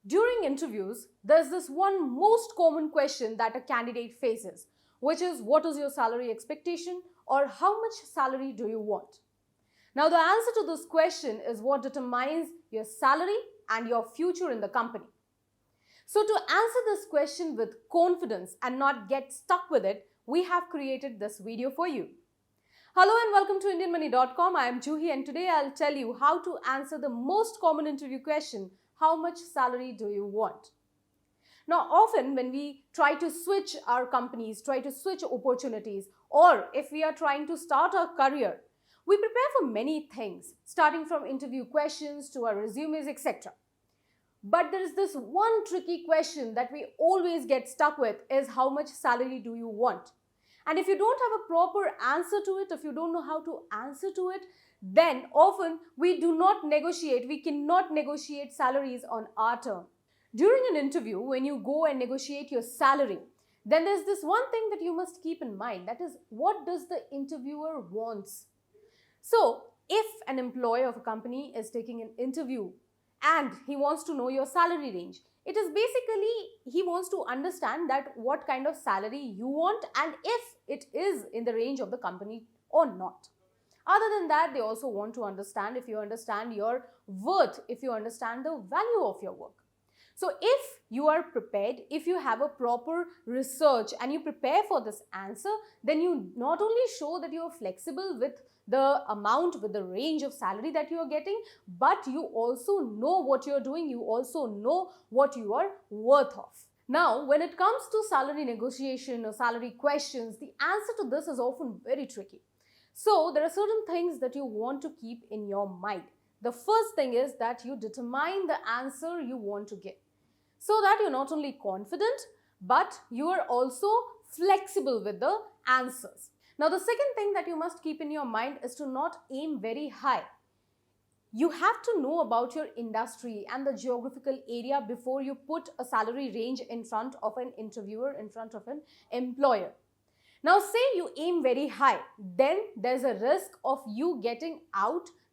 During interviews, there's this one most common question that a candidate faces, which is what is your salary expectation or how much salary do you want? Now, the answer to this question is what determines your salary and your future in the company. So, to answer this question with confidence and not get stuck with it, we have created this video for you. Hello and welcome to IndianMoney.com. I am Juhi and today I'll tell you how to answer the most common interview question, how much salary do you want? Now, often when we try to switch our companies, try to switch opportunities, or if we are trying to start our career, we prepare for many things, starting from interview questions to our resumes, etc. But there is this one tricky question that we always get stuck with is how much salary do you want? And if you don't have a proper answer to it, if you don't know how to answer to it, then often we do not negotiate, we cannot negotiate salaries on our term. During an interview, when you go and negotiate your salary, then there's this one thing that you must keep in mind, that is, what does the interviewer wants? So, if an employee of a company is taking an interview and he wants to know your salary range, it is basically he wants to understand that what kind of salary you want and if it is in the range of the company or not. Other than that, they also want to understand if you understand your worth, if you understand the value of your work. So if you are prepared, if you have a proper research and you prepare for this answer, then you not only show that you are flexible with the amount, with the range of salary that you are getting, but you also know what you are doing, you also know what you are worth of. Now, when it comes to salary negotiation or salary questions, the answer to this is often very tricky. So, there are certain things that you want to keep in your mind. The first thing is that you determine the answer you want to give, so that you're not only confident, but you are also flexible with the answers. Now, the second thing that you must keep in your mind is to not aim very high. You have to know about your industry and the geographical area before you put a salary range in front of an interviewer, in front of an employer. Now, say you aim very high, then there's a risk of you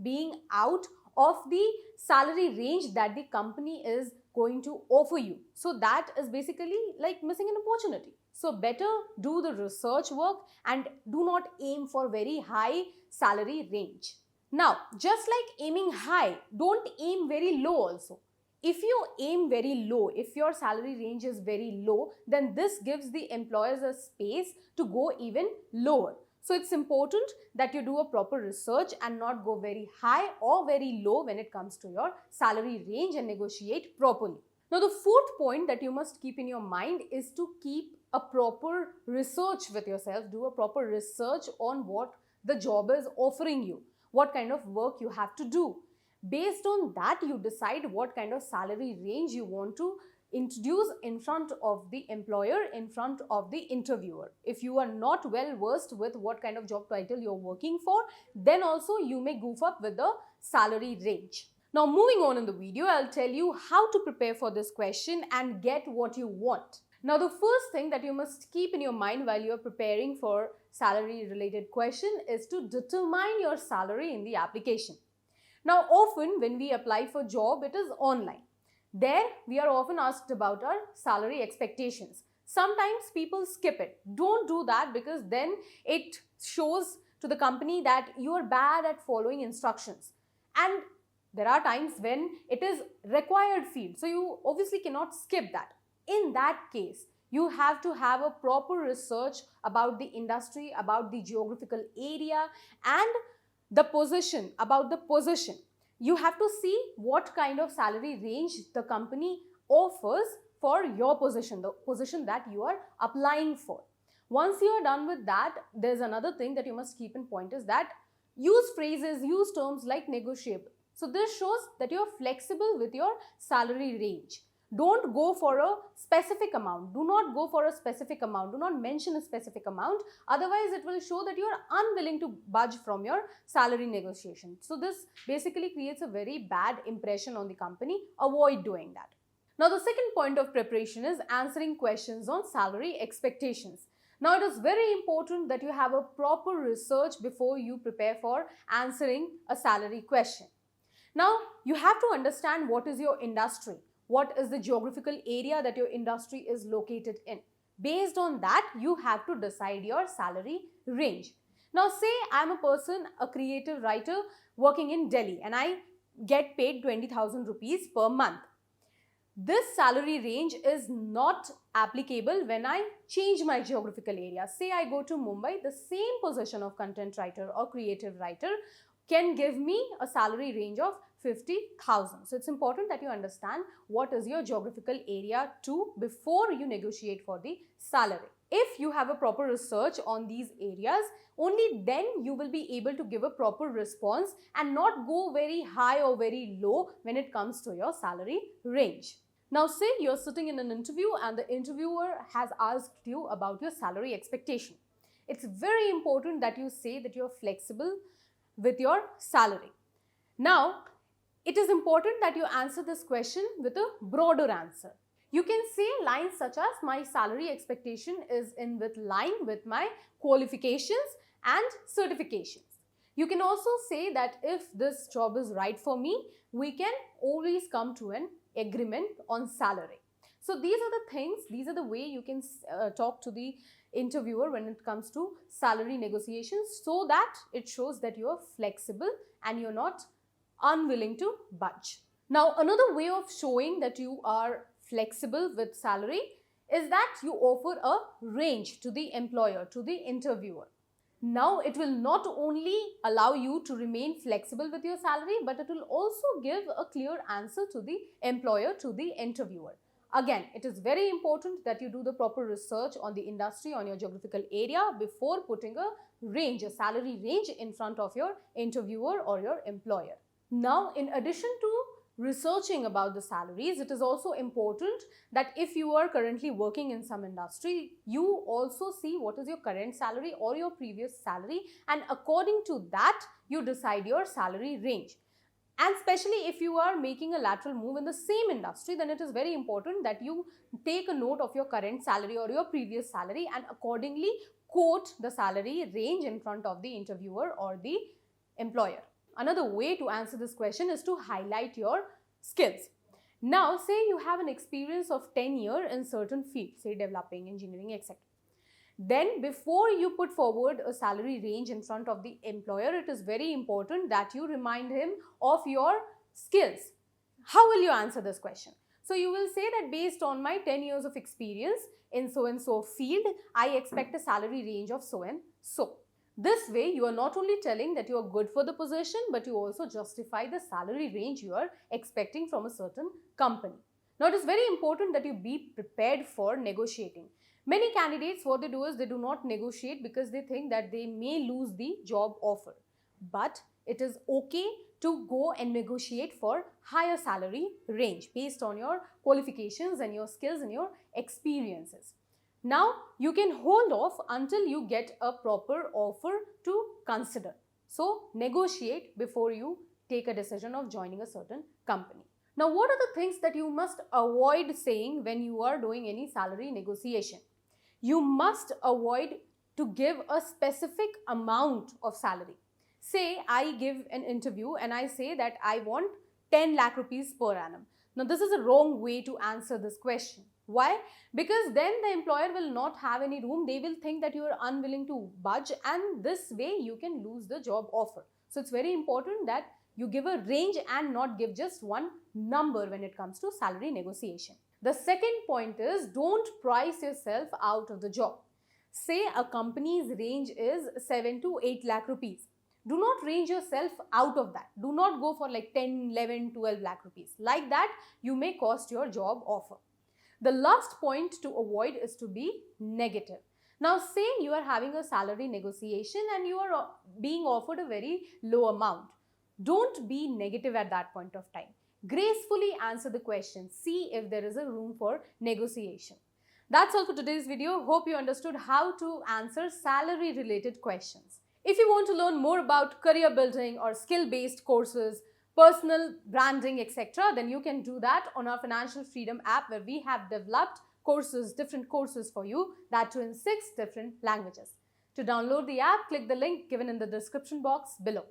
being out of the salary range that the company is going to offer you. So that is basically like missing an opportunity. So better do the research work and do not aim for very high salary range. Now, just like aiming high, don't aim very low also. If you aim very low, if your salary range is very low, then this gives the employers a space to go even lower. So it's important that you do a proper research and not go very high or very low when it comes to your salary range and negotiate properly. Now, the fourth point that you must keep in your mind is to keep a proper research with yourself. Do a proper research on what the job is offering you, what kind of work you have to do. Based on that, you decide what kind of salary range you want to introduce in front of the employer, in front of the interviewer. If you are not well versed with what kind of job title you're working for, then also you may goof up with the salary range. Now, moving on in the video, I'll tell you how to prepare for this question and get what you want. Now, the first thing that you must keep in your mind while you're preparing for salary related question is to determine your salary in the application. Now, often when we apply for job, it is online. There, we are often asked about our salary expectations. Sometimes people skip it. Don't do that because then it shows to the company that you are bad at following instructions. And there are times when it is required field. So, you obviously cannot skip that. In that case, you have to have a proper research about the industry, about the geographical area and the position, about the position. You have to see what kind of salary range the company offers for your position, the position that you are applying for. Once you are done with that, there's another thing that you must keep in point is that use phrases, use terms like negotiable. So this shows that you're flexible with your salary range. Don't go for a specific amount. Do not go for a specific amount. Do not mention a specific amount. Otherwise, it will show that you are unwilling to budge from your salary negotiation. So this basically creates a very bad impression on the company. Avoid doing that. Now, the second point of preparation is answering questions on salary expectations. Now, it is very important that you have a proper research before you prepare for answering a salary question. Now, you have to understand what is your industry. what is the geographical area that your industry is located in. Based on that, you have to decide your salary range. Now say I'm a person, a creative writer working in Delhi, and I get paid 20,000 rupees per month. This salary range is not applicable when I change my geographical area. Say I go to Mumbai, the same position of content writer or creative writer can give me a salary range of 50,000. So it's important that you understand what is your geographical area too before you negotiate for the salary. If you have a proper research on these areas, only then you will be able to give a proper response and not go very high or very low when it comes to your salary range. Now say you're sitting in an interview and the interviewer has asked you about your salary expectation. It's very important that you say that you're flexible with your salary. Now, it is important that you answer this question with a broader answer. You can say lines such as, my salary expectation is in line with my qualifications and certifications. You can also say that if this job is right for me, we can always come to an agreement on salary. So these are the things, these are the way you can talk to the interviewer when it comes to salary negotiations, so that it shows that you are flexible and you're not unwilling to budge. Now another way of showing that you are flexible with salary is that you offer a range to the employer, to the interviewer. Now it will not only allow you to remain flexible with your salary, but it will also give a clear answer to the employer, to the interviewer. Again, it is very important that you do the proper research on the industry, on your geographical area before putting a range, a salary range in front of your interviewer or your employer. Now, in addition to researching about the salaries, it is also important that if you are currently working in some industry, you also see what is your current salary or your previous salary, and according to that, you decide your salary range. And especially if you are making a lateral move in the same industry, then it is very important that you take a note of your current salary or your previous salary and accordingly quote the salary range in front of the interviewer or the employer. Another way to answer this question is to highlight your skills. Now, say you have an experience of 10 years in certain fields, say developing, engineering, etc. Then before you put forward a salary range in front of the employer, it is very important that you remind him of your skills. How will you answer this question? So you will say that based on my 10 years of experience in so and so field, I expect a salary range of so and so. This way, you are not only telling that you are good for the position, but you also justify the salary range you are expecting from a certain company. Now, it is very important that you be prepared for negotiating. Many candidates, what they do is they do not negotiate because they think that they may lose the job offer. But it is okay to go and negotiate for higher salary range based on your qualifications and your skills and your experiences. Now, you can hold off until you get a proper offer to consider. So, negotiate before you take a decision of joining a certain company. Now, what are the things that you must avoid saying when you are doing any salary negotiation? You must avoid to give a specific amount of salary. Say, I give an interview and I say that I want 10 lakh rupees per annum. Now, this is a wrong way to answer this question. Why? Because then the employer will not have any room. They will think that you are unwilling to budge, and this way you can lose the job offer. So, it's very important that you give a range and not give just one number when it comes to salary negotiation. The second point is, don't price yourself out of the job. Say a company's range is 7 to 8 lakh rupees. Do not range yourself out of that. Do not go for like 10, 11, 12 lakh rupees. Like that, you may cost your job offer. The last point to avoid is to be negative. Now, say you are having a salary negotiation and you are being offered a very low amount. Don't be negative at that point of time. Gracefully answer the question. See if there is a room for negotiation. That's all for today's video. Hope you understood how to answer salary related questions. If you want to learn more about career building or skill-based courses, personal branding, etc., then you can do that on our Financial Freedom app, where we have developed courses, different courses for you, that too in 6 different languages. To download the app, click the link given in the description box below.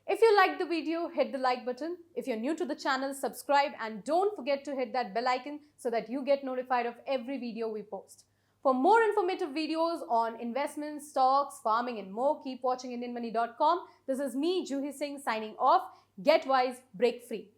If you liked the video, hit the like button. If you're new to the channel, subscribe and don't forget to hit that bell icon so that you get notified of every video we post. For more informative videos on investments, stocks, farming and more, keep watching IndianMoney.com. This is me, Juhi Singh, signing off. Get wise, break free.